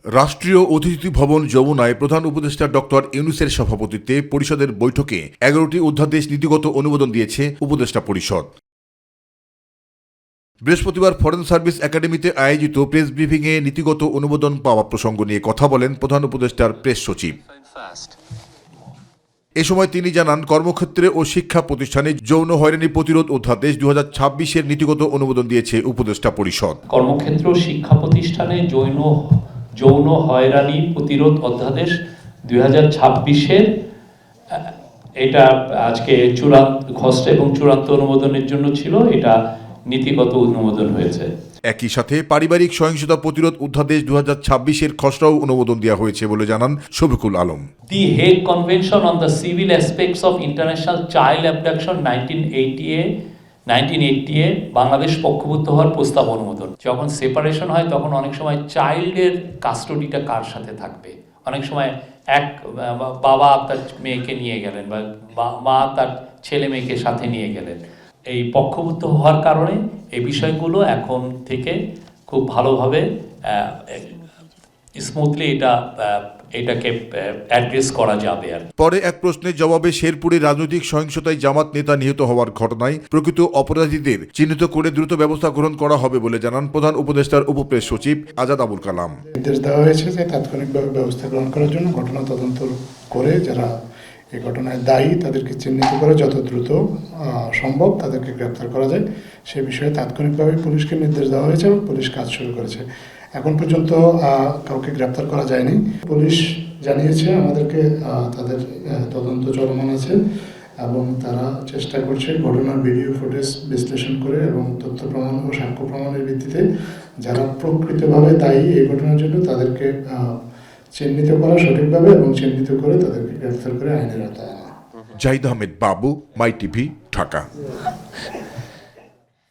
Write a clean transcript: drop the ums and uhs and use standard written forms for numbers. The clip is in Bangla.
রাষ্ট্রীয় অতিথি ভবন যমুনায় প্রধান উপদেষ্টা ডক্টর ইউনূসের সভাপতিত্বে পরিষদের বৈঠকে 11টি অধ্যাদেশ নীতিগত অনুমোদন দিয়েছে উপদেষ্টা পরিষদ। বৃহস্পতিবার ফরেন সার্ভিস একাডেমিতে আয়োজিত প্রেস ব্রিফিংয়ে নীতিগত অনুমোদন পাওয়া প্রসঙ্গ নিয়ে কথা বলেন প্রধান উপদেষ্টার প্রেস সচিব। এ সময় তিনি জানান, কর্মক্ষেত্রে ও শিক্ষা প্রতিষ্ঠানে যৌন হয়রানি প্রতিরোধ অধ্যাদেশ 2026-এর নীতিগত অনুমোদন দিয়েছে উপদেষ্টা পরিষদ। কর্মক্ষেত্র ও শিক্ষা প্রতিষ্ঠানে যৌন হয়রানি প্রতিরোধ অধ্যাদেশ 2026-এর এটা আজকে খসড়া এবং চূড়ান্ত অনুমোদনের জন্য ছিল, এটা নীতিগত অনুমোদন হয়েছে। একই সাথে পারিবারিক সহিংসতা প্রতিরোধ অধ্যাদেশ 2026-এর খসড়াও অনুমোদন দেওয়া হয়েছে বলে জানান Shafiqul Alam. The Hague convention on the civil aspects of international child abduction 1980 Bangladesh পক্ষভুক্ত হওয়ার প্রস্তাব অনুমোদন। যখন সেপারেশন হয় তখন অনেক সময় চাইল্ডের কাস্টোডিটা কার সাথে থাকবে, অনেক সময় এক বাবা তার মেয়েকে নিয়ে গেলেন বা মা তার ছেলে মেয়েকে সাথে নিয়ে গেলেন। এই পক্ষভুক্ত হওয়ার কারণে এই বিষয়গুলো এখন থেকে খুব ভালোভাবে স্মুথলি এটাকে অ্যাড্রেস করা যাবে। আর পরে এক প্রশ্নের জবাবে শেরপুরে রাজনৈতিক সহিংসতায় জামাত নেতা নিহত হওয়ার ঘটনায় প্রকৃত অপরাধীদের চিহ্নিত করে দ্রুত ব্যবস্থা গ্রহণ করা হবে বলে জানান প্রধান উপদেষ্টার উপপ্রেস সচিব আজাদ আবুল কালাম। নির্দেশ দেওয়া হয়েছে যে তাৎক্ষণিকভাবে ব্যবস্থা গ্রহণ করার জন্য, ঘটনা তদন্ত করে যারা এই ঘটনায় দায়ী তাদেরকে চিহ্নিত করে যত দ্রুত সম্ভব তাদেরকে গ্রেপ্তার করা যায় সে বিষয়ে তাৎক্ষণিকভাবে পুলিশকে নির্দেশ দেওয়া হয়েছে এবং পুলিশ কাজ শুরু করেছে। এখন পর্যন্ত কাউকে গ্রেপ্তার করা যায়নি। পুলিশ জানিয়েছে আমাদেরকে তাদের তদন্ত চলমান আছে এবং তারা চেষ্টা করছে ঘটনার ভিডিও ফুটেজ বিশ্লেষণ করে এবং তথ্য প্রমাণ ও সাক্ষ্য প্রমাণের ভিত্তিতে যারা প্রকৃতভাবে দায়ী এই ঘটনার জন্য তাদেরকে চিহ্নিত করা সঠিকভাবে এবং চিহ্নিত করে তাদেরকে গ্রেফতার করে আইনের আওতায় আনা। জাহিদ আহমেদ বাবু, মাই টিভি, ঢাকা।